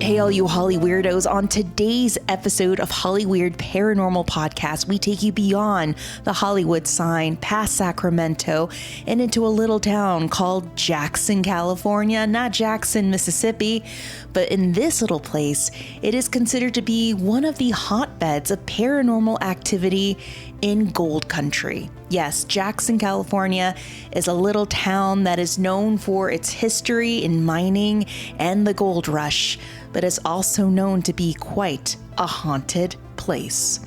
Hey, all you Holly Weirdos. On today's episode of Holly Weird Paranormal Podcast, we take you beyond the Hollywood sign, past Sacramento, and into a little town called Jackson, California. Not Jackson, Mississippi, but in this little place, it is considered to be one of the hotbeds of paranormal activity in Gold Country. Yes, Jackson, California is a little town that is known for its history in mining and the gold rush, but is also known to be quite a haunted place.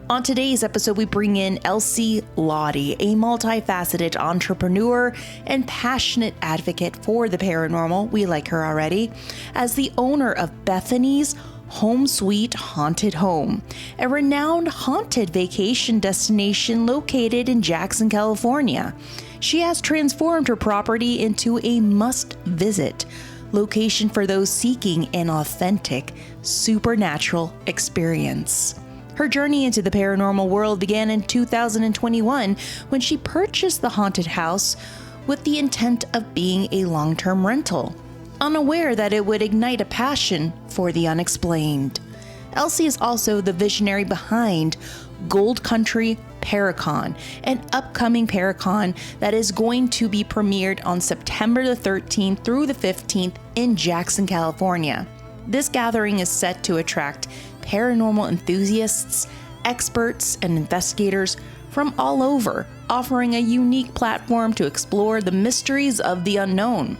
On today's episode, we bring in Elsie Lodde, a multifaceted entrepreneur and passionate advocate for the paranormal. We like her already, as the owner of Bethany's Home Sweet Haunted Home, a renowned haunted vacation destination located in Jackson, California. She has transformed her property into a must-visit location for those seeking an authentic, supernatural experience. Her journey into the paranormal world began in 2021 when she purchased the haunted house with the intent of being a long-term rental, unaware that it would ignite a passion for the unexplained. Elsie is also the visionary behind Gold Country ParaCon, an upcoming ParaCon that is going to be premiered on September the 13th through the 15th in Jackson, California. This gathering is set to attract paranormal enthusiasts, experts, and investigators from all over, offering a unique platform to explore the mysteries of the unknown.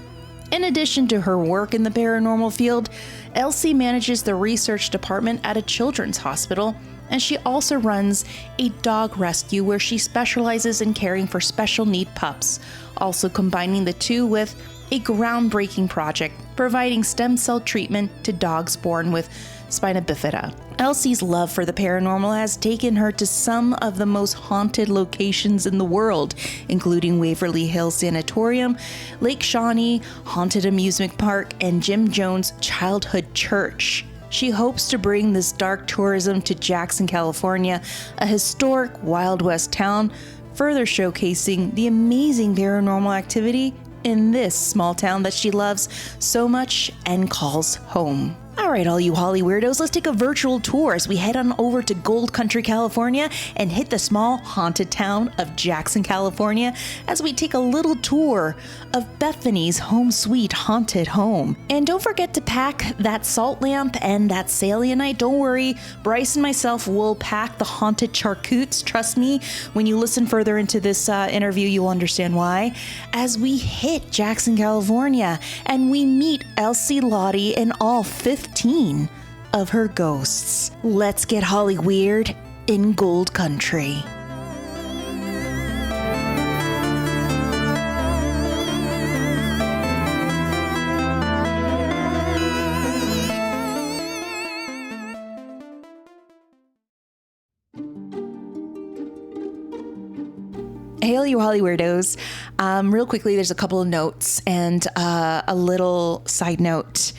In addition to her work in the paranormal field, Elsie manages the research department at a children's hospital, and she also runs a dog rescue where she specializes in caring for special need pups, also combining the two with a groundbreaking project providing stem cell treatment to dogs born with spina bifida. Elsie's love for the paranormal has taken her to some of the most haunted locations in the world, including Waverly Hills Sanatorium, Lake Shawnee Haunted Amusement Park, and Jim Jones Childhood Church. She hopes to bring this dark tourism to Jackson, California, a historic Wild West town, further showcasing the amazing paranormal activity in this small town that she loves so much and calls home. All right, all you Holly Weirdos, let's take a virtual tour as we head on over to Gold Country, California, and hit the small haunted town of Jackson, California, as we take a little tour of Bethany's Home Sweet Haunted Home. And don't forget to pack that salt lamp and that Salienite. Don't worry, Bryce and myself will pack the haunted charcutes. Trust me, when you listen further into this interview, you'll understand why. As we hit Jackson, California, and we meet Elsie Lodde and all 15 of her ghosts. Let's get Holly Weird in Gold Country. Hey, all you Holly Weirdos. Real quickly, there's a couple of notes and a little side note.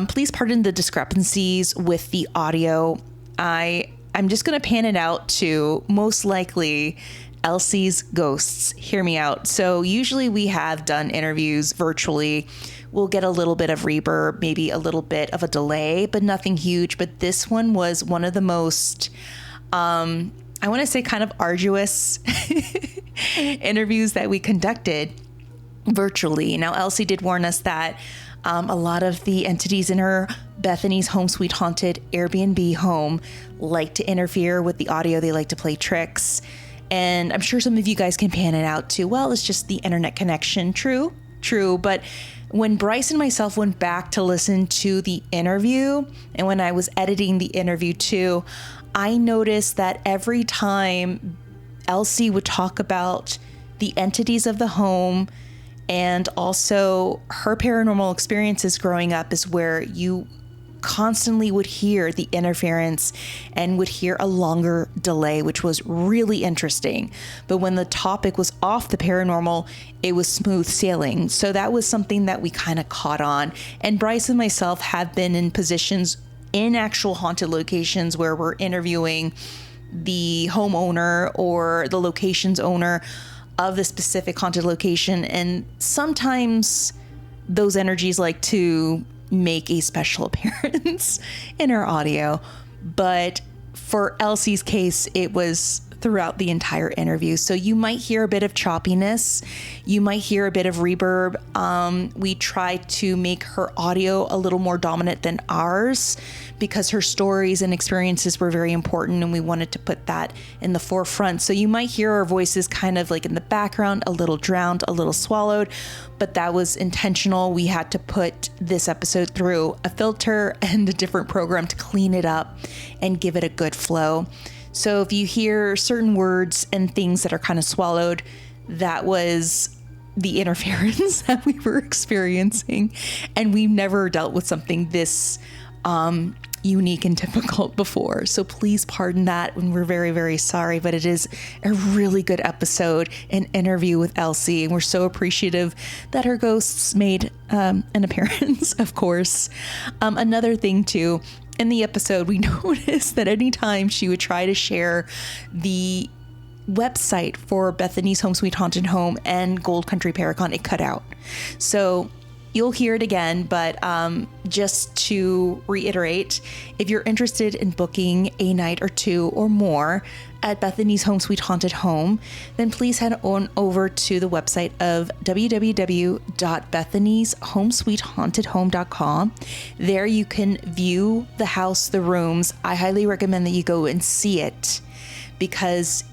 Please pardon the discrepancies with the audio. I'm just going to pan it out to most likely Elsie's ghosts. Hear me out. So usually we have done interviews virtually. We'll get a little bit of reverb, maybe a little bit of a delay, but nothing huge. But this one was one of the most, I want to say kind of arduous interviews that we conducted virtually. Now, Elsie did warn us that a lot of the entities in her Bethany's Home Sweet Haunted Airbnb home like to interfere with the audio. They like to play tricks. And I'm sure some of you guys can pan it out too. Well, it's just the internet connection. True. But when Bryce and myself went back to listen to the interview, and when I was editing the interview too, I noticed that every time Elsie would talk about the entities of the home and also her paranormal experiences growing up is where you constantly would hear the interference and would hear a longer delay, which was really interesting. But when the topic was off the paranormal, it was smooth sailing. So that was something that we kind of caught on. And Bryce and myself have been in positions in actual haunted locations where we're interviewing the homeowner or the location's owner of the specific haunted location. And sometimes those energies like to make a special appearance in her audio. But for Elsie's case, it was throughout the entire interview. So you might hear a bit of choppiness. You might hear a bit of reverb. We try to make her audio a little more dominant than ours because her stories and experiences were very important, and we wanted to put that in the forefront. So you might hear our voices kind of like in the background, a little drowned, a little swallowed, but that was intentional. We had to put this episode through a filter and a different program to clean it up and give it a good flow. So if you hear certain words and things that are kind of swallowed, that was the interference that we were experiencing. And we've never dealt with something this unique and difficult before. So please pardon that, and we're very, very sorry, but it is a really good episode, an interview with Elsie, and we're so appreciative that her ghosts made an appearance, of course. Another thing too, in the episode, we noticed that anytime she would try to share the website for Bethany's Home Sweet Haunted Home and Gold Country ParaCon, it cut out. So you'll hear it again, but just to reiterate, if you're interested in booking a night or two or more at Bethany's Home Sweet Haunted Home, then please head on over to the website of www.bethanysHomesweethauntedhome.com. There you can view the house, the rooms. I highly recommend that you go and see it because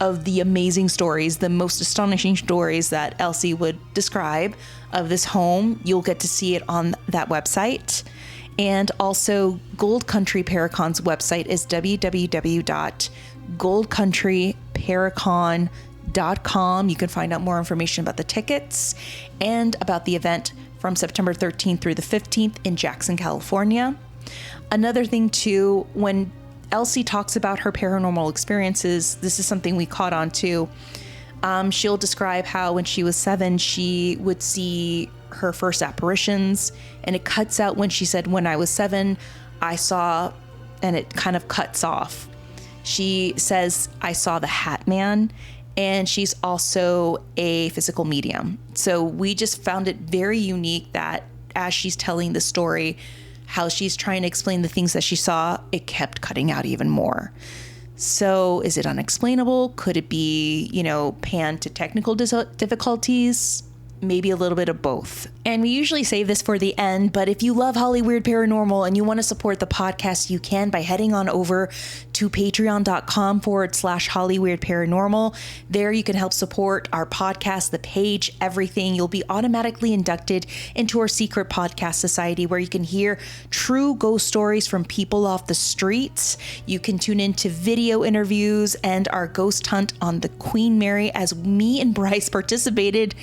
of the amazing stories, the most astonishing stories that Elsie would describe of this home. You'll get to see it on that website. And also Gold Country ParaCon's website is www.goldcountryparacon.com. You can find out more information about the tickets and about the event from September 13th through the 15th in Jackson, California. Another thing too, when Elsie talks about her paranormal experiences, this is something we caught on too. She'll describe how when she was 7, she would see her first apparitions, and it cuts out when she said, when I was 7, I saw, and it kind of cuts off. She says, I saw the Hat Man, and she's also a physical medium. So we just found it very unique that as she's telling the story, how she's trying to explain the things that she saw, it kept cutting out even more. So is it unexplainable? Could it be, panned to technical difficulties? Maybe a little bit of both. And we usually save this for the end, but if you love Holly Weird Paranormal and you want to support the podcast, you can by heading on over to patreon.com/Holly Weird Paranormal. There you can help support our podcast, the page, everything. You'll be automatically inducted into our secret podcast society where you can hear true ghost stories from people off the streets. You can tune into video interviews and our ghost hunt on the Queen Mary as me and Bryce participated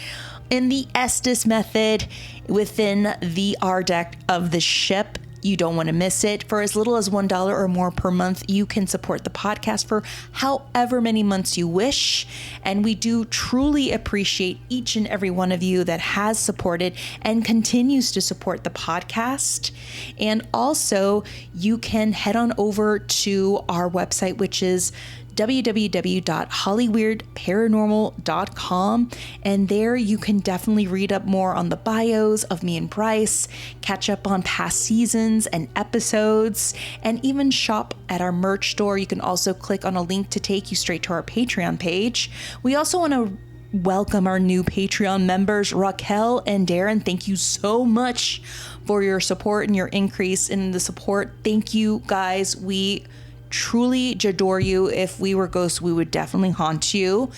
in the Estes method within the R deck of the ship. You don't want to miss it. For as little as $1 or more per month, you can support the podcast for however many months you wish. And we do truly appreciate each and every one of you that has supported and continues to support the podcast. And also, you can head on over to our website, which is www.hollyweirdparanormal.com, and there you can definitely read up more on the bios of me and Bryce, catch up on past seasons and episodes, and even shop at our merch store. You can also click on a link to take you straight to our Patreon page. We also want to welcome our new Patreon members, Raquel and Darren. Thank you so much for your support and your increase in the support. Thank you, guys. We truly adore you. If we were ghosts, we would definitely haunt you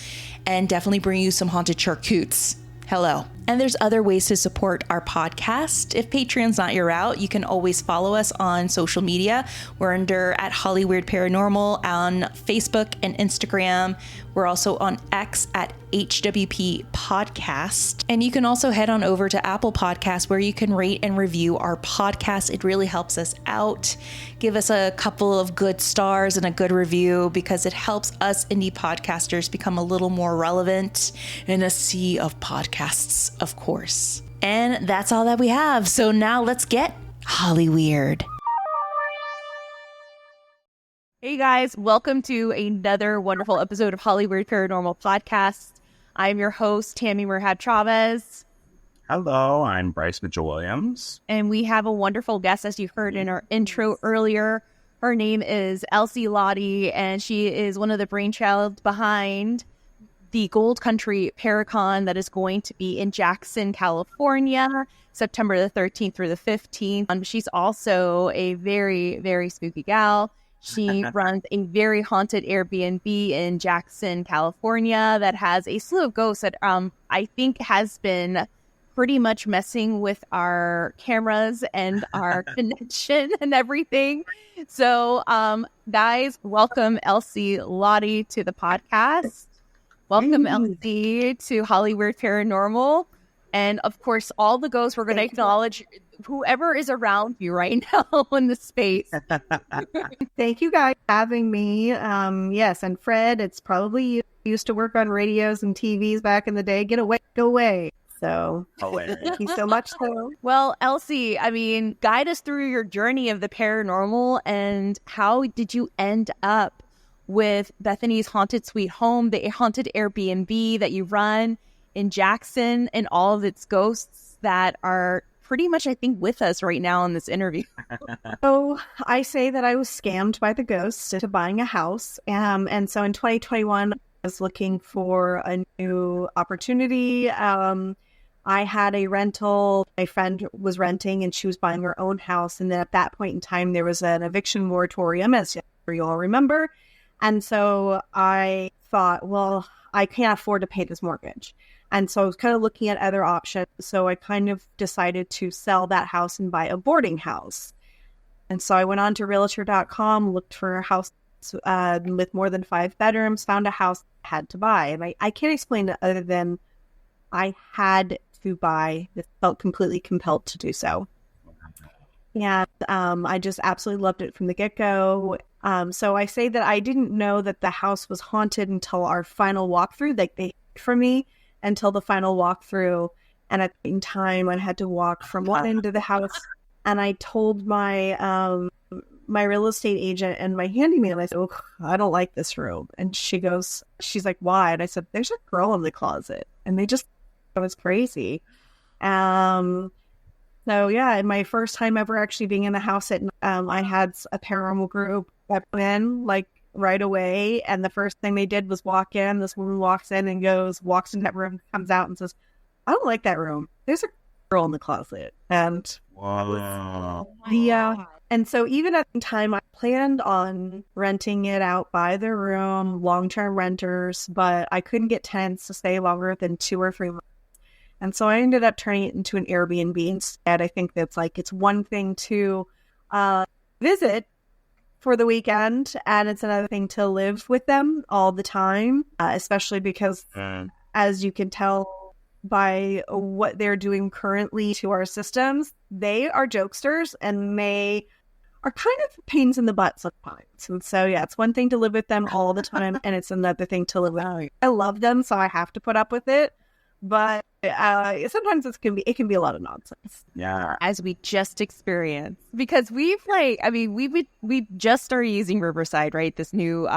and definitely bring you some haunted charcutes. Hello. And there's other ways to support our podcast. If Patreon's not your route, you can always follow us on social media. We're under at Holly Weird Paranormal on Facebook and Instagram. We're also on X at HWP Podcast. And you can also head on over to Apple Podcasts where you can rate and review our podcast. It really helps us out. Give us a couple of good stars and a good review because it helps us indie podcasters become a little more relevant in a sea of podcasts, of course. And that's all that we have. So now let's get Holly Weird. Hey guys, welcome to another wonderful episode of Holly Weird Paranormal Podcast. I'm your host, Tammy Merhab Chavez. Hello, I'm Bryce Mitchell-Williams. And we have a wonderful guest, as you heard in our intro earlier. Her name is Elsie Lodde, and she is one of the brainchild behind the Gold Country ParaCon that is going to be in Jackson, California, September the 13th through the 15th. She's also a very, very spooky gal. She runs a very haunted Airbnb in Jackson, California that has a slew of ghosts that I think has been pretty much messing with our cameras and our connection and everything. So, guys, welcome Elsie Lodde to the podcast. Welcome, Elsie, to Hollywood Paranormal. And, of course, all the ghosts, we're going to acknowledge whoever is around you right now in the space. Thank you, guys, for having me. Yes, and Fred, it's probably you. Used to work on radios and TVs back in the day. Get away, go away. So, thank you so much. Well, Elsie, I mean, guide us through your journey of the paranormal, and how did you end up with Bethany's Haunted Sweet Home, the haunted Airbnb that you run in Jackson, and all of its ghosts that are pretty much, I think, with us right now in this interview. So I say that I was scammed by the ghosts into buying a house. And so in 2021, I was looking for a new opportunity. I had a rental. My friend was renting and she was buying her own house. And then at that point in time, there was an eviction moratorium, as you all remember. And so I thought, well, I can't afford to pay this mortgage. And so I was kind of looking at other options. So I kind of decided to sell that house and buy a boarding house. And so I went on to realtor.com, looked for a house with more than 5 bedrooms, found a house I had to buy. And I can't explain it other than I had to buy. It felt completely compelled to do so. Yeah, I just absolutely loved it from the get-go. So I say that I didn't know that the house was haunted until our final walkthrough. Like, they hid from me until the final walkthrough. And at the same time, I had to walk from one end of the house. And I told my my real estate agent and my handyman, I said, oh, I don't like this room. And she's like, why? And I said, there's a girl in the closet. And they just thought it was crazy. So yeah, my first time ever actually being in the house I had a paranormal group that went in like right away. And the first thing they did was walk in. This woman walks in and walks in that room, comes out and says, I don't like that room. There's a girl in the closet. And wow. Yeah. And so even at the time, I planned on renting it out by the room, long-term renters, but I couldn't get tenants to stay longer than 2 or 3 months. And so I ended up turning it into an Airbnb instead. I think that's it's one thing to visit for the weekend, and it's another thing to live with them all the time, especially because, as you can tell by what they're doing currently to our systems, they are jokesters, and they are kind of pains in the butt sometimes. And so, yeah, it's one thing to live with them all the time, and it's another thing to live with them. I love them, so I have to put up with it. But sometimes it can be a lot of nonsense. Yeah, as we just experienced, because we just started using Riverside, right? This new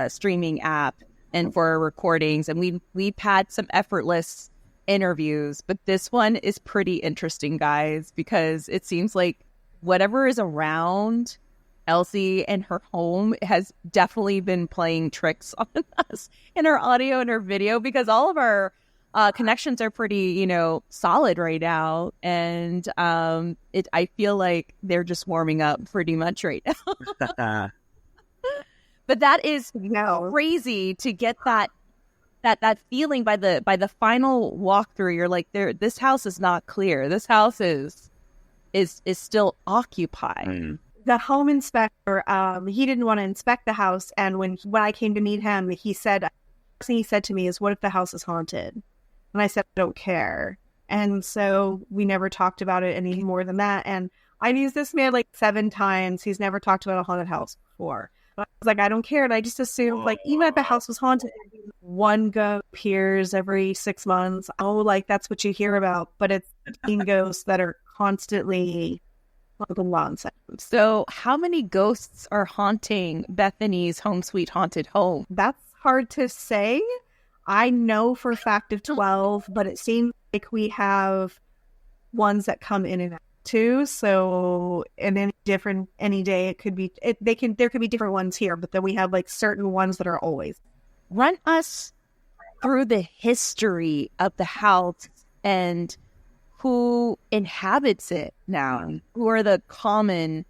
streaming app, and for our recordings, and we've had some effortless interviews, but this one is pretty interesting, guys, because it seems like whatever is around Elsie and her home has definitely been playing tricks on us in our audio and our video, because all of our connections are pretty, solid right now. And I feel like they're just warming up pretty much right now. But that is crazy to get that feeling by the final walkthrough. You're like, this house is not clear. This house is still occupied. The home inspector, he didn't want to inspect the house, and when I came to meet him, he said to me is, what if the house is haunted? And I said, I don't care. And so we never talked about it any more than that. And I've used this man like 7 times. He's never talked about a haunted house before. But I was like, I don't care. And I just assumed, like, even if the house was haunted, one ghost appears every 6 months. Oh, like, that's what you hear about. But it's ghosts that are constantly nonsense. So how many ghosts are haunting Bethany's home sweet haunted home? That's hard to say. I know for a fact of 12, but it seems like we have ones that come in and out too. So, and any day it could be, there could be different ones here, but then we have like certain ones that are always. Run us through the history of the house and who inhabits it now. Who are the common,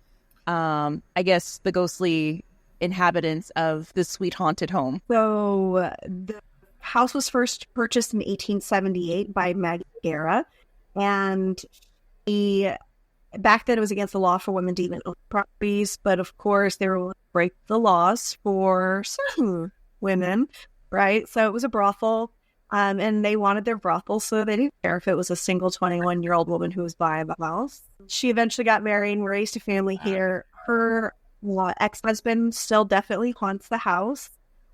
I guess, the ghostly inhabitants of the sweet haunted home? So the house was first purchased in 1878 by Maggie Guerra, and back then it was against the law for women to even own properties, but of course they were willing to break the laws for certain women, right? So it was a brothel, and they wanted their brothel, so they didn't care if it was a single 21-year-old woman who was buying the house. She eventually got married and raised a family here. Her ex-husband still definitely haunts the house,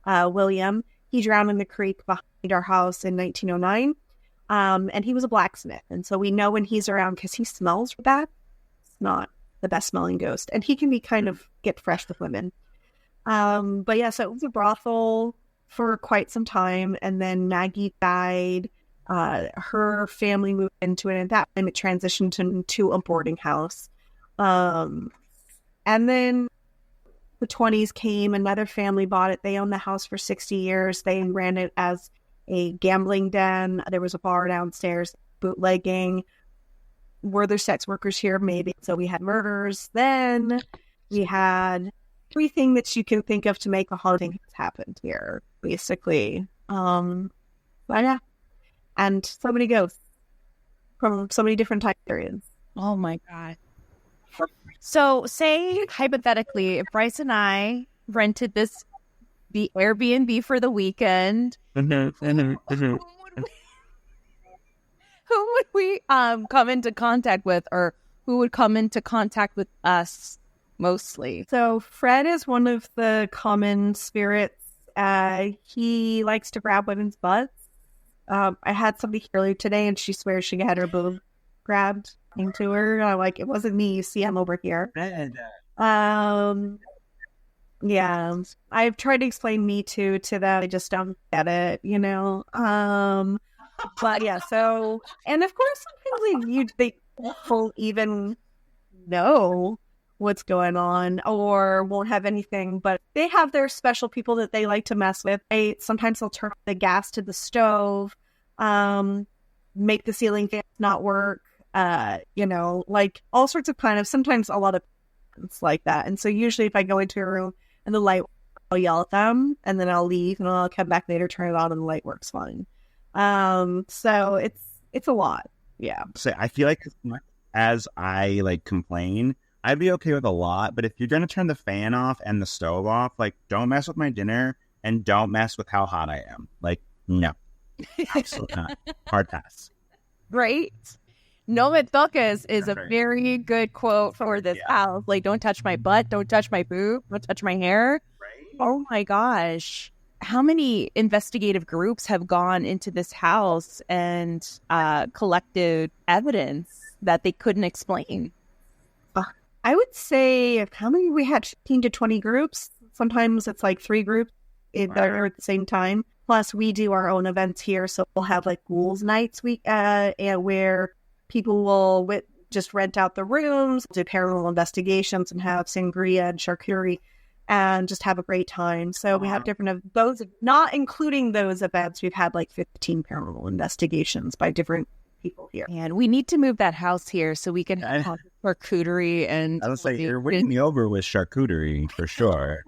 William. He drowned in the creek behind our house in 1909, and he was a blacksmith. And so we know when he's around because he smells bad. It's not the best smelling ghost. And he can be kind of get fresh with women. But yeah, so it was a brothel for quite some time. And then Maggie died. Her family moved into it. And at that time, it transitioned into a boarding house. And then the 20s came, another family bought it. They owned the house for 60 years. They ran it as a gambling den. There was a bar downstairs, bootlegging. Were there sex workers here? Maybe. So we had murders. Then we had everything that you can think of to make a haunting has happened here, basically. But yeah. And so many ghosts from so many different time periods. Oh my God. So say hypothetically, if Bryce and I rented the Airbnb for the weekend, who would we come into contact with, or who would come into contact with us mostly? So Fred is one of the common spirits. He likes to grab women's butts. I had somebody here earlier today, and she swears she had her boob grabbed into her. I'm like, it wasn't me. You see, I'm over here. Yeah, I've tried to explain Me Too to them. I just don't get it, you know. But yeah, so, and of course, sometimes they won't even know what's going on or won't have anything, but they have their special people that they like to mess with. Sometimes they'll turn the gas to the stove, make the ceiling fans not work, you know, like all sorts of sometimes a lot of things like that. And so usually if I go into a room and the light, I'll yell at them and then I'll leave and I'll come back later, turn it on, and the light works fine. So it's a lot. Yeah. So I feel like as I complain, I'd be okay with a lot, but if you're going to turn the fan off and the stove off, don't mess with my dinner and don't mess with how hot I am. No. Absolutely not. Hard pass. Right? No me toques is a very good quote for this house. Don't touch my butt, don't touch my boob, don't touch my hair. Right? Oh my gosh. How many investigative groups have gone into this house and collected evidence that they couldn't explain? I would say how many we had 15 to 20 groups. Sometimes it's 3 groups that are at the same time. Plus, we do our own events here, so we'll have ghouls nights where people will just rent out the rooms, do paranormal investigations, and have sangria and charcuterie, and just have a great time. So we have different of those, not including those events. We've had 15 paranormal investigations by different people here. And we need to move that house here so we can have charcuterie and... I was you're winning me over with charcuterie for sure.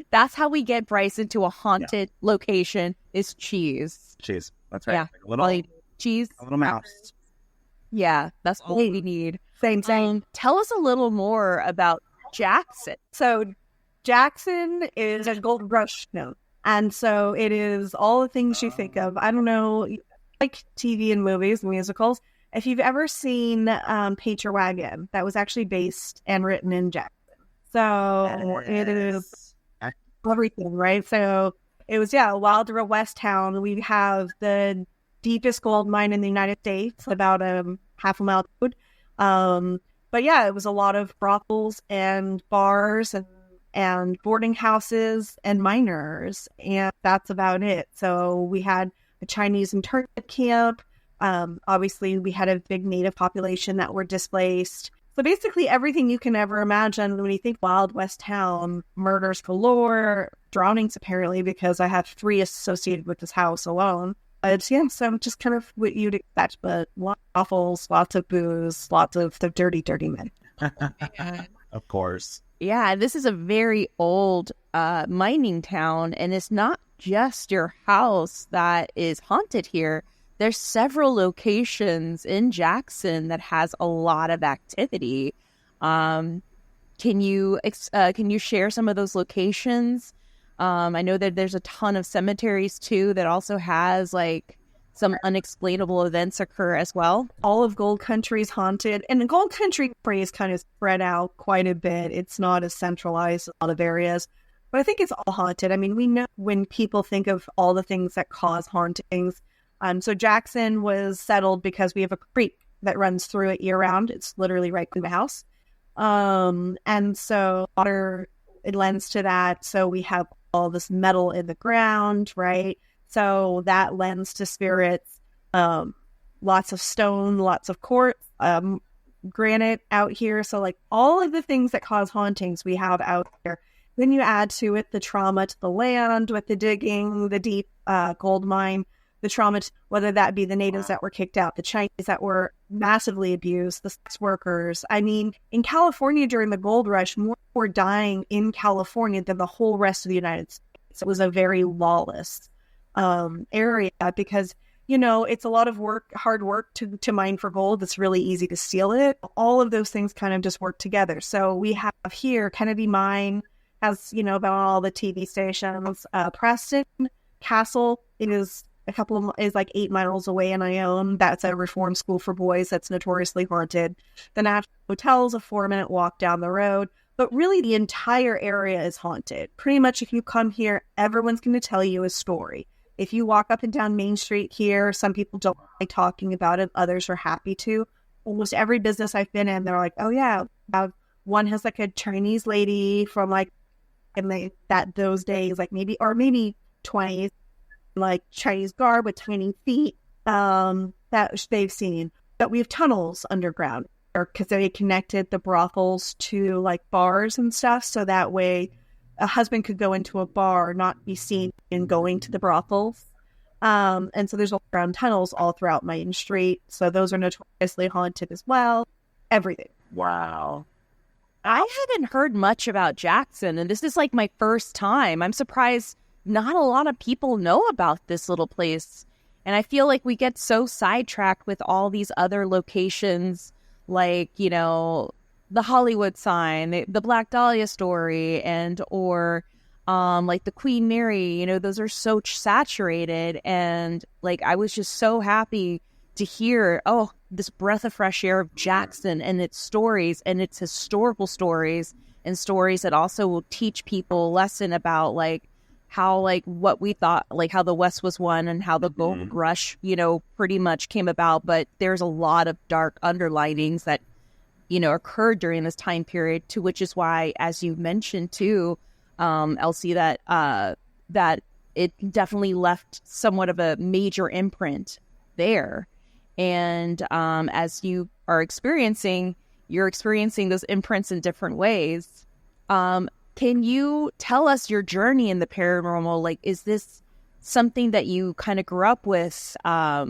That's how we get Bryce into a haunted location, is cheese. Cheese. That's right. Yeah. A little cheese. A little mouse. Yeah, that's all we need. Same. Tell us a little more about Jackson. So Jackson is a Gold Rush known. And so it is all the things you think of. I don't know, TV and movies, musicals. If you've ever seen Pager Wagon, that was actually based and written in Jackson. So it is everything, right? So it was, Wild West town. We have the deepest gold mine in the United States, about half a mile road. But yeah, it was a lot of brothels and bars and and boarding houses and miners, and that's about it. So we had a Chinese internment camp. Obviously, we had a big native population that were displaced. So basically everything you can ever imagine when you think Wild West town, murders galore, drownings apparently, because I have 3 associated with this house alone. But yeah, so just kind of what you'd expect, but lots of waffles, lots of booze, lots of the dirty, dirty men. Of course. Yeah, this is a very old mining town, and it's not just your house that is haunted here. There's several locations in Jackson that has a lot of activity. Can you share some of those locations? I know that there's a ton of cemeteries too that also has like some unexplainable events occur as well. All of Gold Country is haunted, and the Gold Country is kind of spread out quite a bit. It's not as centralized in a lot of areas, but I think it's all haunted. I mean, we know when people think of all the things that cause hauntings. So Jackson was settled because we have a creek that runs through it year round. It's literally right in the house. And so water, it lends to that. So we have all this metal in the ground, right? So that lends to spirits. Lots of stone, lots of quartz, granite out here. So like all of the things that cause hauntings we have out there. Then you add to it the trauma to the land with the digging, the deep gold mine, the trauma, whether that be the natives that were kicked out, the Chinese that were massively abused, the sex workers. I mean, in California during the gold rush, more were dying in California than the whole rest of the United States. It was a very lawless area because, you know, it's a lot of work, hard work to mine for gold. It's really easy to steal it. All of those things kind of just work together. So we have here Kennedy Mine has, you know, been on all the TV stations. Preston Castle is is like 8 miles away in Ione. That's a reform school for boys that's notoriously haunted. The National Hotel is a 4-minute walk down the road, but really the entire area is haunted. Pretty much if you come here, everyone's going to tell you a story. If you walk up and down Main Street here, some people don't like talking about it. Others are happy to. Almost every business I've been in, they're like, oh yeah, one has like a Chinese lady from like, in those days, like maybe 20s, like Chinese garb with tiny feet that they've seen. But we have tunnels underground because they connected the brothels to like bars and stuff. So that way a husband could go into a bar, not be seen in going to the brothels. And so there's underground tunnels all throughout Main Street. So those are notoriously haunted as well. Everything. Wow. I haven't heard much about Jackson, and this is like my first time. I'm surprised not a lot of people know about this little place. And I feel like we get so sidetracked with all these other locations, like, you know, the Hollywood sign, the Black Dahlia story, and or like the Queen Mary, you know, those are so saturated. And like, I was just so happy to hear, oh, this breath of fresh air of Jackson and its stories and its historical stories and stories that also will teach people a lesson about like how like what we thought, like how the West was won and how the gold rush, you know, pretty much came about. But there's a lot of dark underlinings that, you know, occurred during this time period, to which is why, as you mentioned too, Elsie, that that it definitely left somewhat of a major imprint there. And as you are you're experiencing those imprints in different ways. Can you tell us your journey in the paranormal? Like, is this something that you kind of grew up with? Are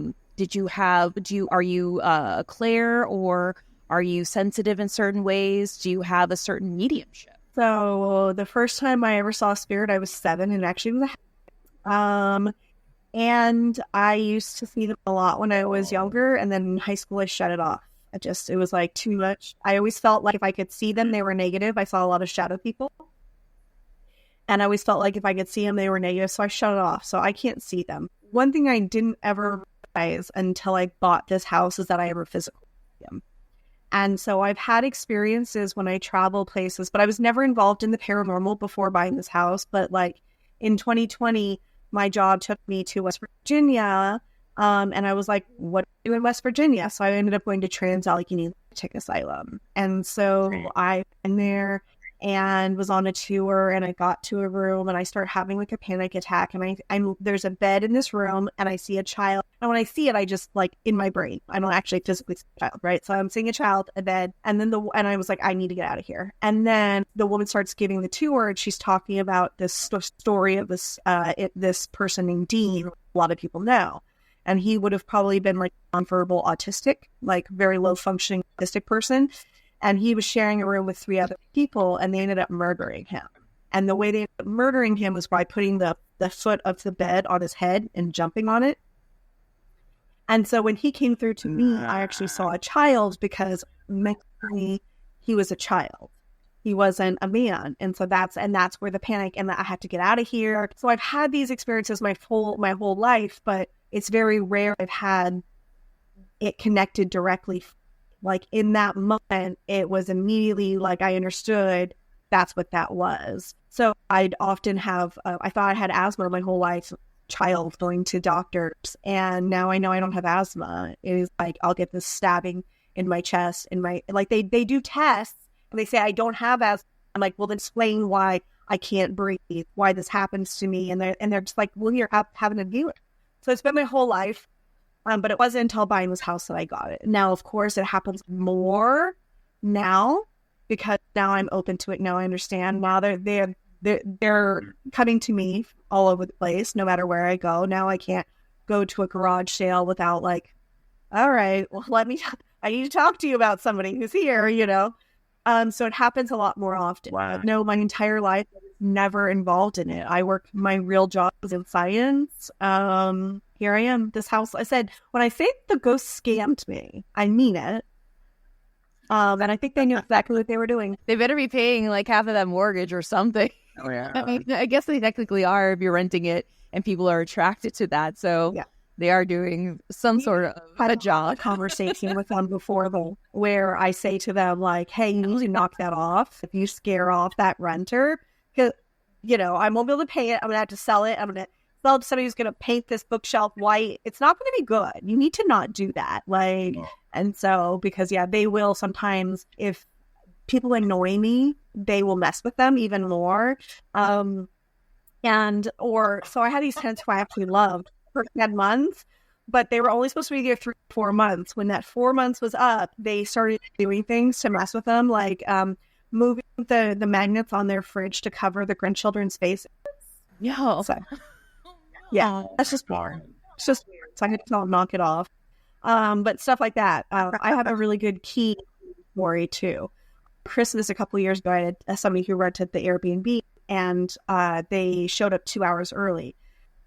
you a clair, or are you sensitive in certain ways? Do you have a certain mediumship? So the first time I ever saw a spirit, I was 7, and actually was and I used to see them a lot when I was younger, and then in high school I shut it off. It was like too much. I always felt like if I could see them, they were negative. I saw a lot of shadow people. And I always felt like if I could see them, they were negative. So I shut it off. So I can't see them. One thing I didn't ever realize until I bought this house is that I have a physical medium. And so I've had experiences when I travel places, but I was never involved in the paranormal before buying this house. But like in 2020, my job took me to West Virginia. And I was like, what do you do in West Virginia? So I ended up going to Trans-Allegheny Lunatic Asylum. And so I've been there, and was on a tour, and I got to a room and I start having like a panic attack, and I'm there's a bed in this room and I see a child, and when I see it, I just like in my brain, I don't actually physically see a child, right? So I'm seeing a child, a bed, and then and I was like, I need to get out of here. And then the woman starts giving the tour, and she's talking about this story of this person named Dean, a lot of people know. And he would have probably been like nonverbal autistic, like very low functioning autistic person. And he was sharing a room with 3 other people, and they ended up murdering him. And the way they ended up murdering him was by putting the foot of the bed on his head and jumping on it. And so when he came through to me, I actually saw a child, because mentally he was a child. He wasn't a man. And so that's where the panic, and I had to get out of here. So I've had these experiences my whole life, but it's very rare I've had it connected directly. Like in that moment, it was immediately like I understood that's what that was. So I'd often have, I thought I had asthma my whole life, child going to doctors. And now I know I don't have asthma. It is like, I'll get this stabbing in my chest, like they do tests and they say I don't have asthma. I'm like, well, then explain why I can't breathe, why this happens to me. And they're just like, well, you're having to view it. So it's been my whole life. But it wasn't until buying this house that I got it. Now, of course, it happens more now, because now I'm open to it. Now I understand. Now they're coming to me all over the place, no matter where I go. Now I can't go to a garage sale without like, all right, well, I need to talk to you about somebody who's here, you know? So it happens a lot more often. Wow. No, my entire life I was never involved in it. My real job was in science. Here I am, this house. I said, when I say the ghost scammed me, I mean it. And I think they knew exactly what they were doing. They better be paying like half of that mortgage or something. Oh, yeah. I mean, I guess they technically are if you're renting it and people are attracted to that. So yeah, they are doing some sort of a job. A conversation with them before where I say to them like, hey, you need to knock that off. If you scare off that renter, because, you know, I won't be able to pay it. I'm going to have to sell it. I'm going to sell it to somebody who's going to paint this bookshelf white. It's not going to be good. You need to not do that. Like, and so, because they will sometimes, if people annoy me, they will mess with them even more. So I had these tenants who I actually loved for 10 months, but they were only supposed to be there 3 or 4 months. When that 4 months was up, they started doing things to mess with them, like moving the magnets on their fridge to cover the grandchildren's faces. Yeah. So, yeah, that's just weird. It's just weird. So I had to knock it off. But stuff like that. I have a really good key story too. Christmas a couple of years ago, I had somebody who rented the Airbnb, and they showed up 2 hours early.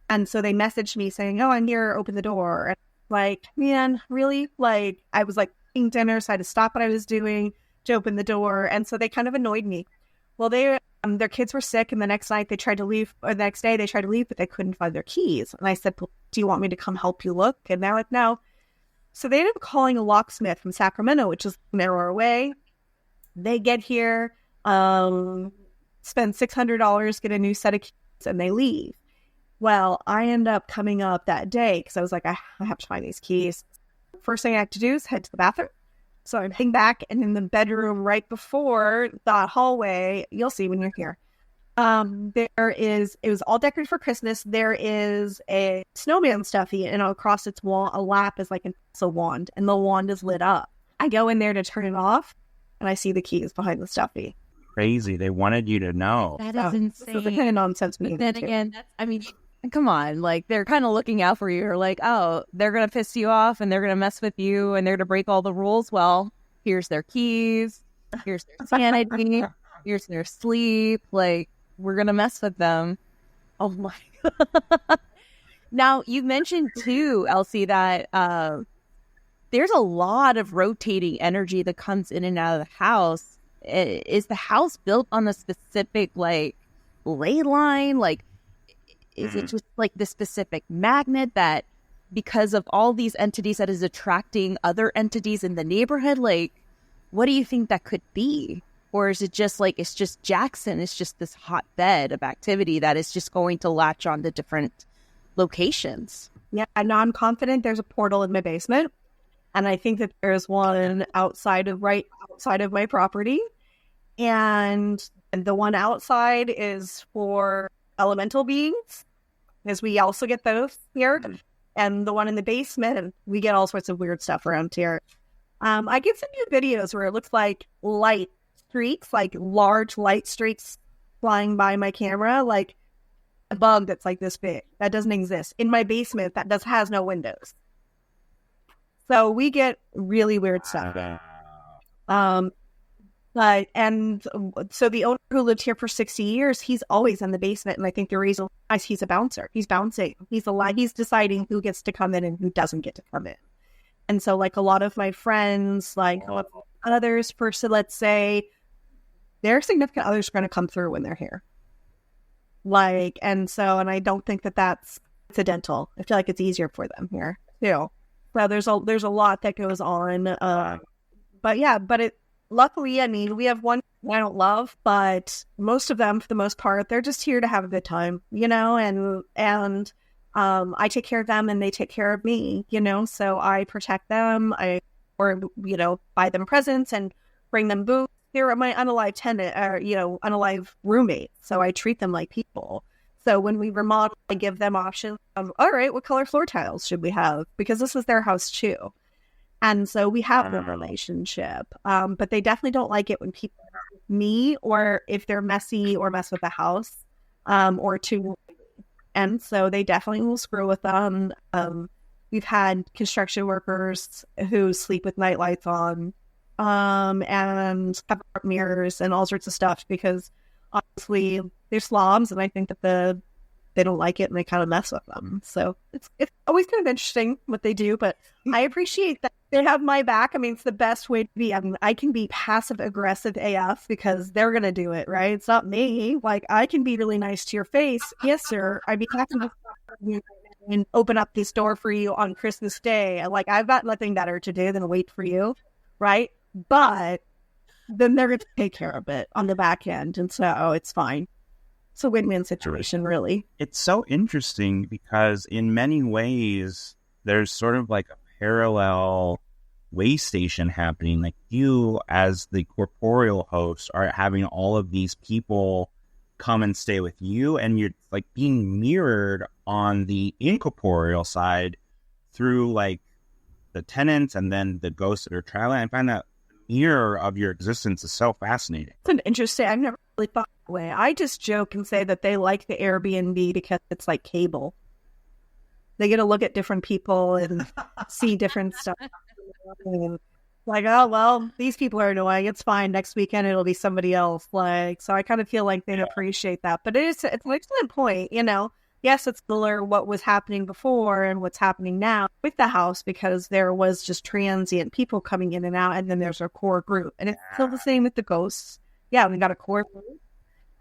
And so they messaged me saying, oh, I'm here, open the door. And like, man, really? Like, I was like eating dinner, so I had to stop what I was doing to open the door. And so they kind of annoyed me. Well, their kids were sick, and the next day they tried to leave, but they couldn't find their keys. And I said, do you want me to come help you look? And they're like, no. So they ended up calling a locksmith from Sacramento, which is an hour away. They get here, spend $600, get a new set of keys, and they leave. Well, I end up coming up that day because I was like, I have to find these keys. First thing I have to do is head to the bathroom. So I'm heading back, and in the bedroom right before that hallway, you'll see when you're here, it was all decorated for Christmas. There is a snowman stuffy, and across its wall, a lap is like a wand, and the wand is lit up. I go in there to turn it off, and I see the keys behind the stuffy. Crazy. They wanted you to know. That is insane. This is the kind of nonsense. But then again, come on, like they're kind of looking out for you. Or like, oh, they're going to piss you off and they're going to mess with you and they're going to break all the rules. Well, here's their keys. Here's their sanity. Here's their sleep. Like, we're going to mess with them. Oh my God. Now, you mentioned too, Elsie, that there's a lot of rotating energy that comes in and out of the house. Is the house built on a specific like ley line? Like, is it just like the specific magnet that because of all these entities that is attracting other entities in the neighborhood? Like, what do you think that could be? Or is it just like, it's just Jackson, it's just this hotbed of activity that is just going to latch on to different locations? Yeah, and I'm confident there's a portal in my basement. And I think that there's one right outside of my property. And the one outside is for elemental beings, because we also get those here. And the one in the basement, we get all sorts of weird stuff around here. I get some new videos where it looks like light streaks, like large light streaks flying by my camera, like a bug that's like this big. That doesn't exist. In my basement, that has no windows. So we get really weird stuff. So the owner who lived here for 60 years, he's always in the basement. And I think the reason is he's a bouncer. He's bouncing. He's deciding who gets to come in and who doesn't get to come in. And so like a lot of my friends, like others, let's say their significant others are going to come through when they're here. And I don't think that that's incidental. I feel like it's easier for them here too. So there's a lot that goes on. Luckily, I mean, we have one I don't love, but most of them, for the most part, they're just here to have a good time, and I take care of them and they take care of me, so I protect them. Buy them presents and bring them booze. They're my unalive tenant, unalive roommate. So I treat them like people. So when we remodel, I give them options. All right, what color floor tiles should we have? Because this is their house too. And so we have a relationship. But they definitely don't like it when people ask me, or if they're messy or mess with the house, or too. And so they definitely will screw with them. We've had construction workers who sleep with night lights on, and cover up mirrors and all sorts of stuff, because honestly, they're slobs, and I think that they don't like it and they kind of mess with them. So it's always kind of interesting what they do, but I appreciate that they have my back. I mean, it's the best way to be. I mean, I can be passive aggressive AF because they're going to do it, right? It's not me. Like, I can be really nice to your face. Yes, sir. I'd be happy to and open up this door for you on Christmas Day. Like, I've got nothing better to do than wait for you, right? But then they're going to take care of it on the back end. And so it's fine. It's a win-win situation, really. It's so interesting because in many ways, there's sort of like a parallel way station happening. Like, you as the corporeal host are having all of these people come and stay with you, and you're like being mirrored on the incorporeal side through like the tenants and then the ghosts that are traveling. I find that mirror of your existence is so fascinating. It's an interesting. I've never really thought that way. I just joke and say that they like the Airbnb because it's like cable. They get to look at different people and see different stuff. Like, oh well, these people are annoying. It's fine. Next weekend it'll be somebody else. Like, so I kind of feel like they appreciate that. But it's an excellent point. Yes, it's similar what was happening before and what's happening now with the house, because there was just transient people coming in and out, and then there's a core group. And it's still the same with the ghosts. Yeah, we got a core group,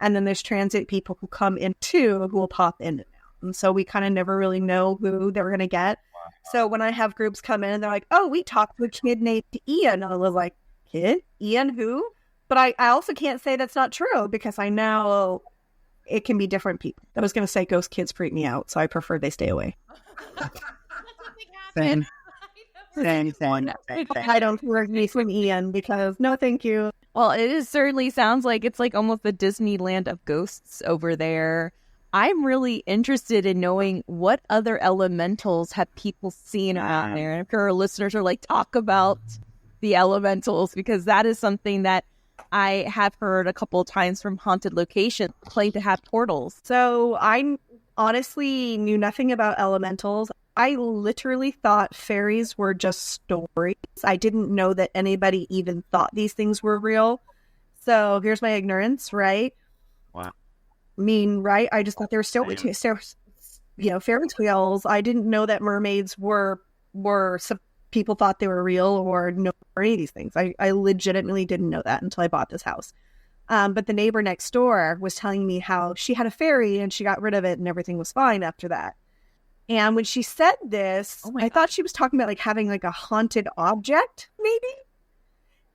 and then there's transient people who come in too, who will pop in and out. And so we kind of never really know who they're going to get. So when I have groups come in and they're like, oh, we talked to a kid named Ian. And I was like, kid? Ian who? But I also can't say that's not true, because I know it can be different people. I was going to say ghost kids freak me out, so I prefer they stay away. Same. I don't work with Ian because no, thank you. Well, it certainly sounds like it's like almost the Disneyland of ghosts over there. I'm really interested in knowing what other elementals have people seen out there. And if our listeners are like, talk about the elementals, because that is something that I have heard a couple of times from haunted locations claim to have portals. So I honestly knew nothing about elementals. I literally thought fairies were just stories. I didn't know that anybody even thought these things were real. So here's my ignorance, right? Wow. Right? I just thought they were still, fairy tales. I didn't know that mermaids were some people thought they were real or no any of these things. I legitimately didn't know that until I bought this house. But the neighbor next door was telling me how she had a fairy and she got rid of it and everything was fine after that. And when she said this, I thought she was talking about like having like a haunted object, maybe.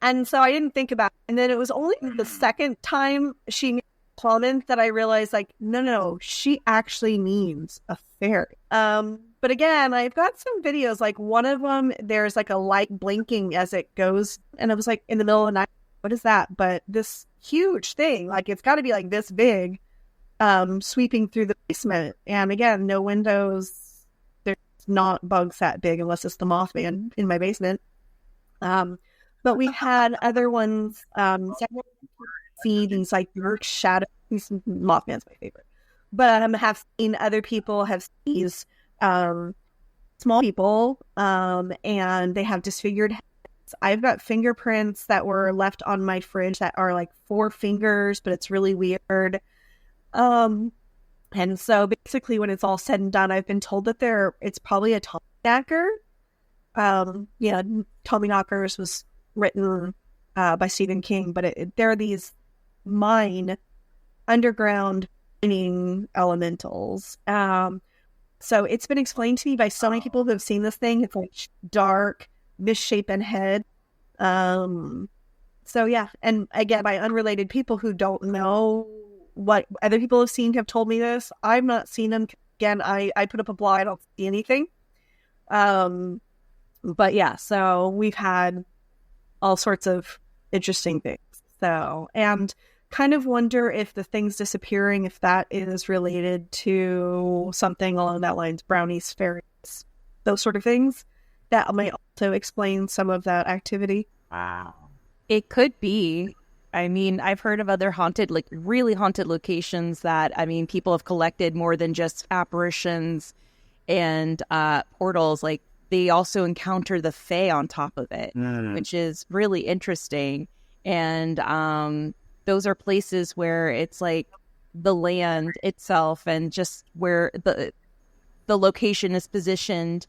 And so I didn't think about it. And then it was only the second time she made a comment that I realized, like, no, she actually means a fairy. But again, I've got some videos, like one of them, there's like a light blinking as it goes. And I was like in the middle of the night, what is that? But this huge thing. Like, it's got to be like this big, sweeping through the basement. And again, no windows. There's not bugs that big unless it's the Mothman in my basement. But we had other ones, see these like dark shadows. Mothman's my favorite. But have seen other people have seen these small people, and they have disfigured heads. I've got fingerprints that were left on my fridge that are like 4 fingers, but it's really weird. And so basically when it's all said and done, I've been told that it's probably a Tommyknocker. Tommyknockers was written by Stephen King, but there are these underground mining elementals. So it's been explained to me by so many people who have seen this thing. It's like dark, misshapen head. So yeah, and again, by unrelated people who don't know what other people have seen have told me this. I've not seen them. Again, I put up a blog. I don't see anything. But yeah, so we've had all sorts of interesting things. So, and kind of wonder if the things disappearing, if that is related to something along that lines, brownies, fairies, those sort of things. That might also explain some of that activity. Wow. It could be. I mean, I've heard of other haunted, like really haunted locations that, I mean, people have collected more than just apparitions and portals. Like, they also encounter the Fae on top of it, which is really interesting. And those are places where it's like the land itself and just where the location is positioned,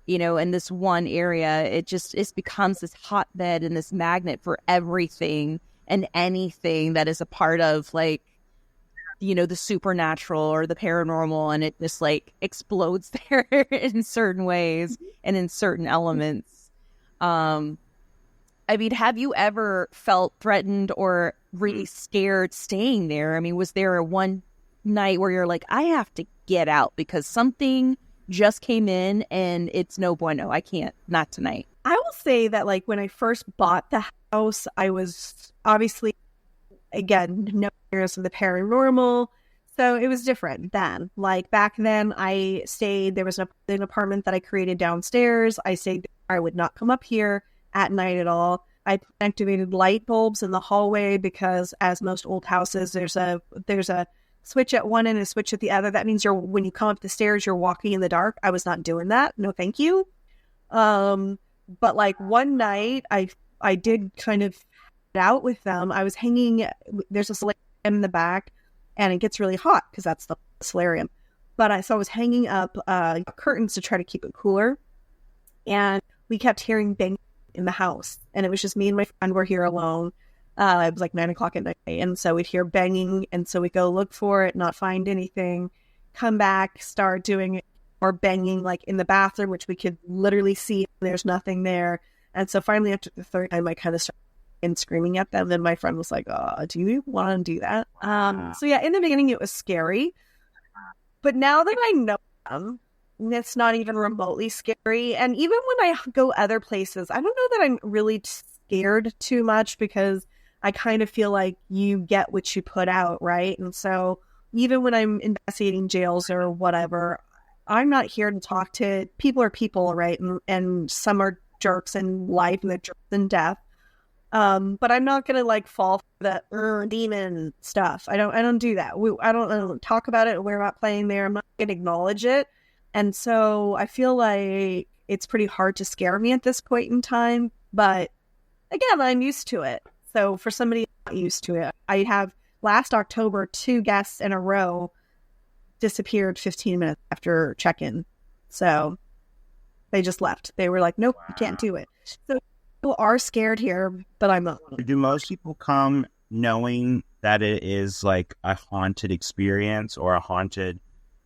in this one area, it becomes this hotbed and this magnet for everything and anything that is a part of, like, the supernatural or the paranormal, and it just like explodes there in certain ways and in certain elements. I mean, have you ever felt threatened or really scared staying there? I mean, was there a one night where you're like, I have to get out because something just came in and it's no bueno, I can't, not tonight? I will say that, like, when I first bought the house, I was obviously, again, no experience of the paranormal, so it was different then. Like, back then, I stayed, there was an apartment that I created downstairs. I stayed there. I would not come up here at night at all. I activated light bulbs in the hallway because, as most old houses, there's a switch at one end and a switch at the other. That means when you come up the stairs, you're walking in the dark. I was not doing that. No, thank you. But like one night, I did kind of head out with them. I was hanging. There's a solarium in the back, and it gets really hot because that's the solarium. But I was hanging up curtains to try to keep it cooler, and we kept hearing bang in the house, and it was just me and my friend were here alone. It was like 9:00 at night, and so we'd hear banging, and so we go look for it, not find anything, come back, start doing it or banging like in the bathroom, which we could literally see there's nothing there. And so finally, after the third time, I kind of started screaming at them, and my friend was like, do you want to do that? So yeah, in the beginning it was scary, but now that I know them, it's not even remotely scary. And even when I go other places, I don't know that I'm really scared too much, because I kind of feel like you get what you put out, right? And so even when I'm investigating jails or whatever, I'm not here to talk to people. Are people, right? And some are jerks in life and they're jerks in death. But I'm not gonna like fall for that demon stuff. I don't do that. I don't talk about it. We're not playing there. I'm not gonna acknowledge it. And so I feel like it's pretty hard to scare me at this point in time. But again, I'm used to it. So for somebody not used to it, I have last October 2 guests in a row disappeared 15 minutes after check-in. So they just left. They were like, nope, you can't do it. So people are scared here, but I'm not. Do most people come knowing that it is like a haunted experience or a haunted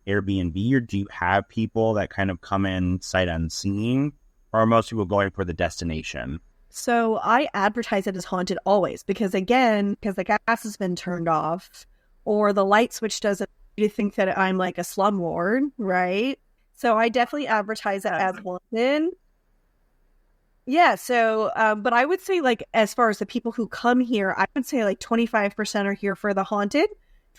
Airbnb, or do you have people that kind of come in sight unseen, or are most people going for the destination? So I advertise it as haunted always, because the gas has been turned off, or the light switch doesn't make you think that I'm like a slumlord, right? So I definitely advertise it as haunted. Yeah, so, but I would say, like, as far as the people who come here, I would say, like, 25% are here for the haunted,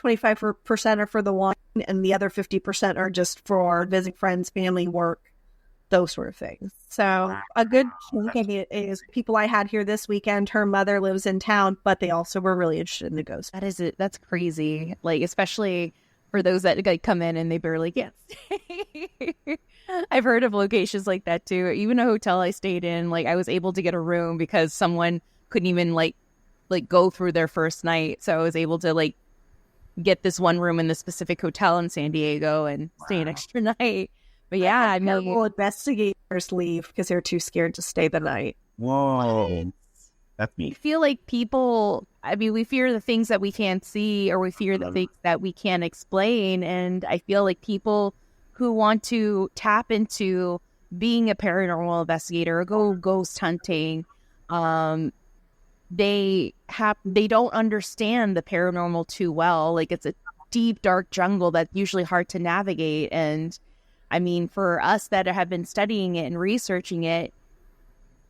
25% are for the wine, and the other 50% are just for visiting friends, family, work, those sort of things. So, a good chunk of it is people I had here this weekend. Her mother lives in town, but they also were really interested in the ghost. That is it. That's crazy. Like, especially for those that like come in and they barely get stay. I've heard of locations like that too. Even a hotel I stayed in, like I was able to get a room because someone couldn't even like go through their first night. So I was able to like get this one room in the specific hotel in San Diego and stay an extra night. But yeah, I mean, well, investigators leave because they're too scared to stay the night. Whoa. That's I me. feel like people, I mean, we fear the things that we can't see, or we fear the things that we can't explain. And I feel like people who want to tap into being a paranormal investigator or go ghost hunting, they don't understand the paranormal too well. Like, it's a deep, dark jungle that's usually hard to navigate. And I mean, for us that have been studying it and researching it,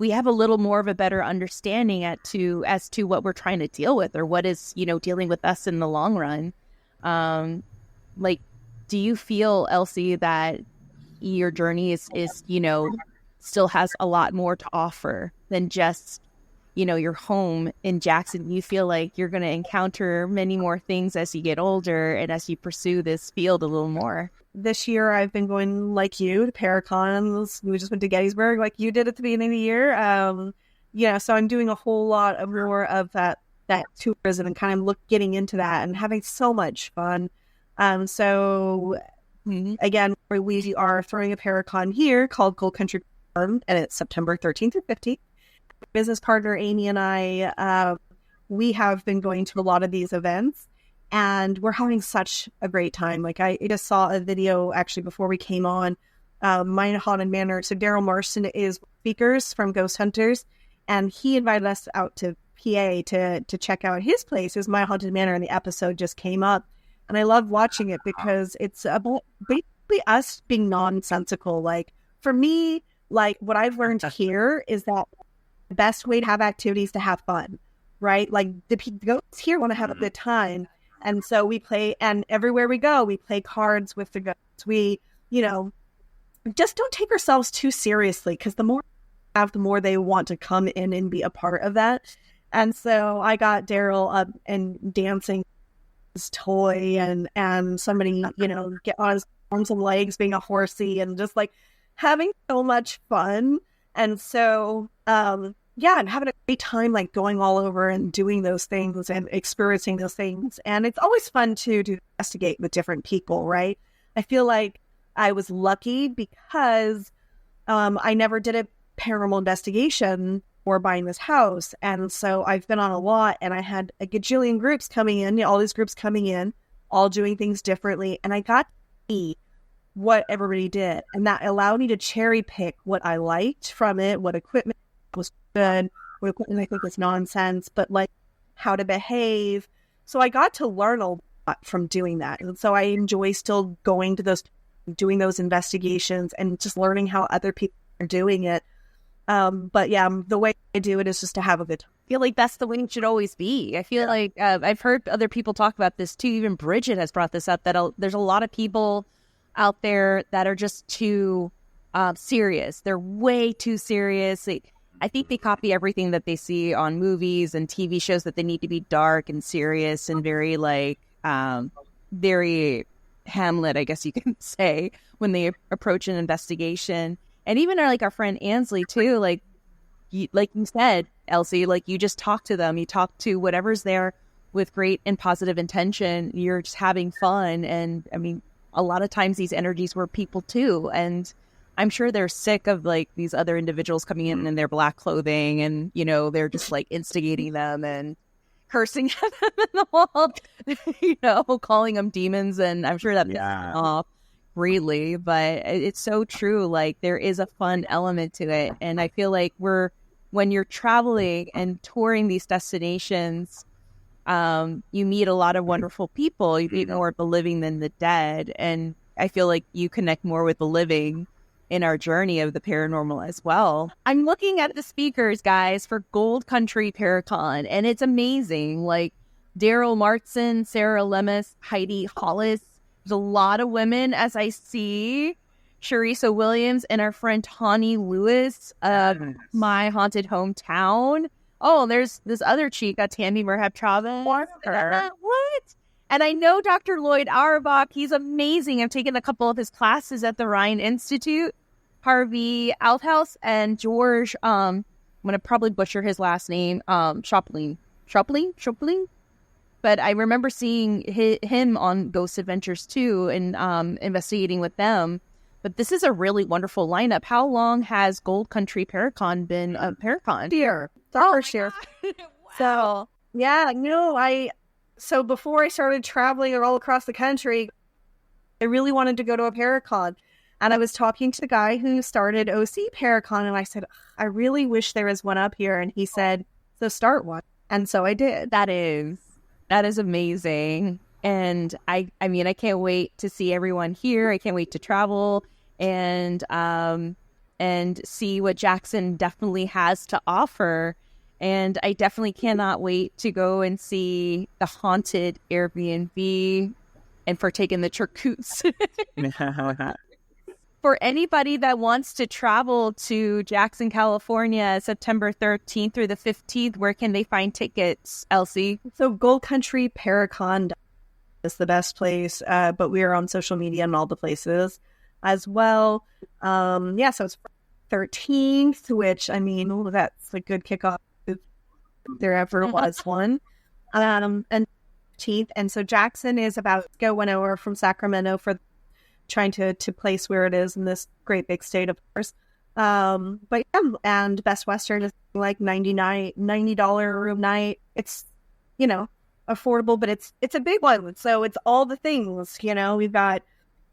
we have a little more of a better understanding as to what we're trying to deal with, or what is, dealing with us in the long run. Like, do you feel, Elsie, that your journey is still has a lot more to offer than just, your home in Jackson? You feel like you're going to encounter many more things as you get older and as you pursue this field a little more? This year, I've been going, like you, to ParaCons. We just went to Gettysburg, like you did at the beginning of the year. So I'm doing a whole lot of more of that tourism and kind of getting into that and having so much fun. Again, we are throwing a ParaCon here called Gold Country ParaCon, and it's September 13th through 15th. Business partner Amy and I, we have been going to a lot of these events. And we're having such a great time. Like, I just saw a video actually before we came on, My Haunted Manor. So Daryl Marston is speakers from Ghost Hunters, and he invited us out to PA to check out his place. It was My Haunted Manor, and the episode just came up. And I love watching it because it's about basically us being nonsensical. Like, for me, like, what I've learned here is that the best way to have activities to have fun, right? Like, the ghosts here want to have a good time. And so we play, and everywhere we go, we play cards with the ghosts. We, just don't take ourselves too seriously, because the more we have, the more they want to come in and be a part of that. And so I got Daryl up and dancing his toy, and somebody, get on his arms and legs being a horsey, and just like having so much fun. And so, and having a great time, like going all over and doing those things and experiencing those things. And it's always fun to investigate with different people, right? I feel like I was lucky because I never did a paranormal investigation or buying this house. And so I've been on a lot, and I had a gajillion groups coming in, all these groups coming in, all doing things differently. And I got to see what everybody did. And that allowed me to cherry pick what I liked from it, what equipment was good, what equipment I think was nonsense, but like how to behave. So I got to learn a lot from doing that. And so I enjoy still going to doing those investigations and just learning how other people are doing it. But yeah, the way I do it is just to have a good time. I feel like that's the way it should always be. I feel like I've heard other people talk about this too. Even Bridget has brought this up, that there's a lot of people out there that are just too serious. They're way too serious. I think they copy everything that they see on movies and TV shows, that they need to be dark and serious and very very Hamlet, I guess you can say, when they approach an investigation. And even our friend Ansley too, like you said, Elsie, like you just talk to them. You talk to whatever's there with great and positive intention. You're just having fun. And I mean, a lot of times these energies were people too. And I'm sure they're sick of like these other individuals coming in their black clothing, and they're just like instigating them and cursing at them in the wall, calling them demons. And I'm sure that pisses them off greatly, but it's so true. Like, there is a fun element to it. And I feel like when you're traveling and touring these destinations, you meet a lot of wonderful people. You meet more of the living than the dead. And I feel like you connect more with the living in our journey of the paranormal as well. I'm looking at the speakers, guys, for Gold Country ParaCon, and it's amazing. Like Daryl Martson, Sarah Lemus, Heidi Hollis. There's a lot of women, as I see. Sharissa Williams and our friend Tawny Lewis of My Haunted Hometown. Oh, there's this other chica, Tammy Merhab Chavez. What? And I know Dr. Lloyd Auerbach. He's amazing. I've taken a couple of his classes at the Ryan Institute. Harvey Althouse and George, I'm going to probably butcher his last name, Shopling. But I remember seeing him on Ghost Adventures too and investigating with them. But this is a really wonderful lineup. How long has Gold Country ParaCon been a ParaCon? Year. It's our first year. Wow. So, yeah, so before I started traveling all across the country, I really wanted to go to a ParaCon. And I was talking to the guy who started OC ParaCon, and I said, I really wish there was one up here. And he said, so start one. And so I did. That is amazing. And I mean, I can't wait to see everyone here. I can't wait to travel and see what Jackson definitely has to offer. And I definitely cannot wait to go and see the haunted Airbnb and partake in the charcutes. For anybody that wants to travel to Jackson, California, September 13th through the 15th, where can they find tickets, Elsie? So Gold Country ParaCon is the best place, but we are on social media and all the places as well. So it's 13th, which, I mean, that's a good kickoff if there ever was one. And 15th. And so Jackson is about to go 1 hour from Sacramento for trying to place where it is in this great big state, of course. But yeah, and Best Western is like $90 room night. It's, affordable, but it's a big one. So it's all the things, we've got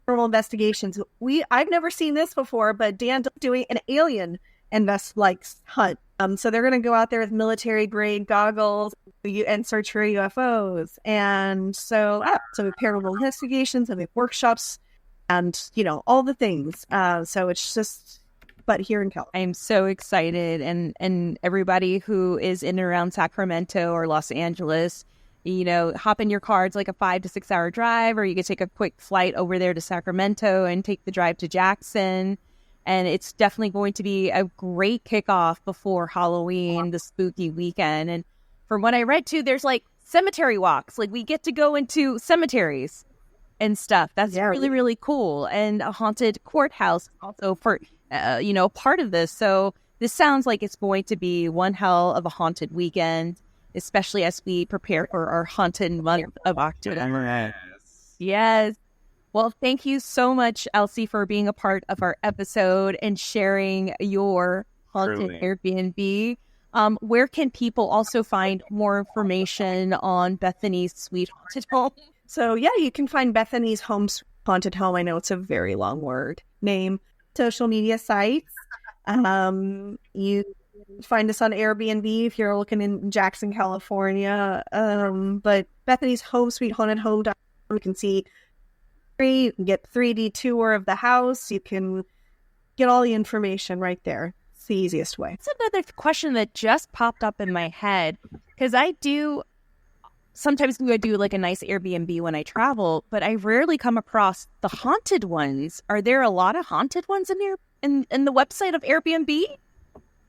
paranormal investigations. I've never seen this before, but Dan's doing an alien hunt. So they're going to go out there with military grade goggles and search for UFOs. And so we have paranormal investigations and we have workshops and, all the things. So it's just, but here in California. I'm so excited. And everybody who is in and around Sacramento or Los Angeles, hop in your car. It's like a 5 to 6 hour drive, or you could take a quick flight over there to Sacramento and take the drive to Jackson. And it's definitely going to be a great kickoff before Halloween, the spooky weekend. And from what I read too, there's like cemetery walks. Like we get to go into cemeteries and stuff. That's really, really cool. And a haunted courthouse also for, part of this. So this sounds like it's going to be one hell of a haunted weekend, especially as we prepare for our haunted month of October. Yes. Well, thank you so much, Elsie, for being a part of our episode and sharing your haunted Airbnb. Where can people also find more information on Bethany's Sweet Haunted Home? So, yeah, you can find Bethany's Haunted Home. I know it's a very long word name. Social media sites. You find us on Airbnb if you're looking in Jackson, California. But Bethany's Home, Sweet Haunted Home, you can see you can get 3D tour of the house. You can get all the information right there. It's the easiest way. That's another question that just popped up in my head, because sometimes I do like a nice Airbnb when I travel, but I rarely come across the haunted ones. Are there a lot of haunted ones in there in the website of Airbnb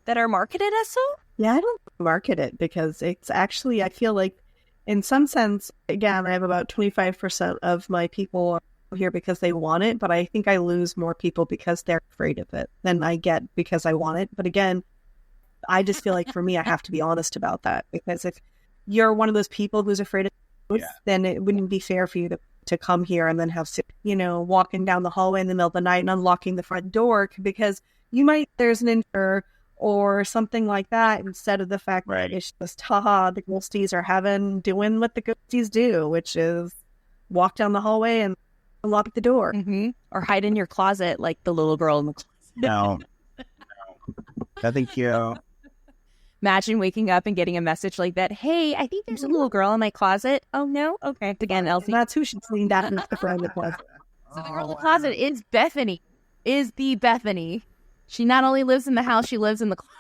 that are marketed as so? Yeah, I don't market it because it's actually, I feel like in some sense, again, I have about 25% of my people here because they want it, but I think I lose more people because they're afraid of it than I get because I want it. But again, I just feel like for me, I have to be honest about that, because if you're one of those people who's afraid of it, then it wouldn't be fair for you to come here and then have, walking down the hallway in the middle of the night and unlocking the front door because there's an intruder or something like that, instead of the fact that it's just, the ghosties are doing what the ghosties do, which is walk down the hallway and lock the door. Mm-hmm. Or hide in your closet like the little girl in the closet. No, thank you. Imagine waking up and getting a message like that. Hey, I think there's a little girl in my closet. Oh, no? Okay. Again, Elsie. That's who should clean that in the front of the closet. So the girl in the closet is Bethany. is the Bethany. She not only lives in the house, she lives in the closet.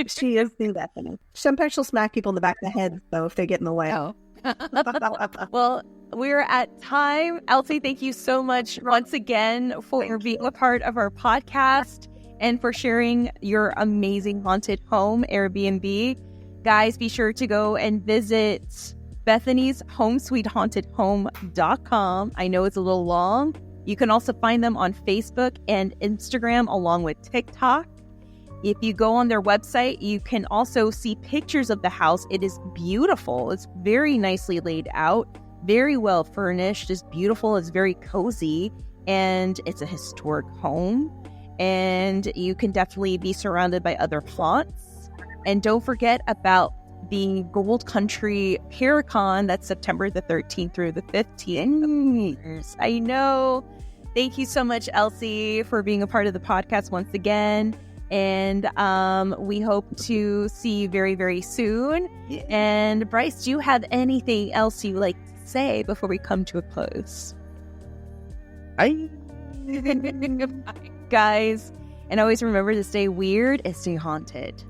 She is the Bethany. Sometimes she'll smack people in the back of the head, though, if they get in the way. Oh. Well, we're at time. Elsie, thank you so much once again for being a part of our podcast and for sharing your amazing haunted home Airbnb. Guys, be sure to go and visit Bethany's homesweethauntedhome.com. I know it's a little long. You can also find them on Facebook and Instagram along with TikTok. If you go on their website, you can also see pictures of the house. It is beautiful. It's very nicely laid out, very well furnished. It's beautiful. It's very cozy, and it's a historic home. And you can definitely be surrounded by other haunts. And don't forget about the Gold Country ParaCon. That's September the 13th through the 15th. I know. Thank you so much, Elsie, for being a part of the podcast once again. And we hope to see you very, very soon. Yeah. And Bryce, do you have anything else you'd like to say before we come to a close? Bye. Guys, and always remember to stay weird and stay haunted.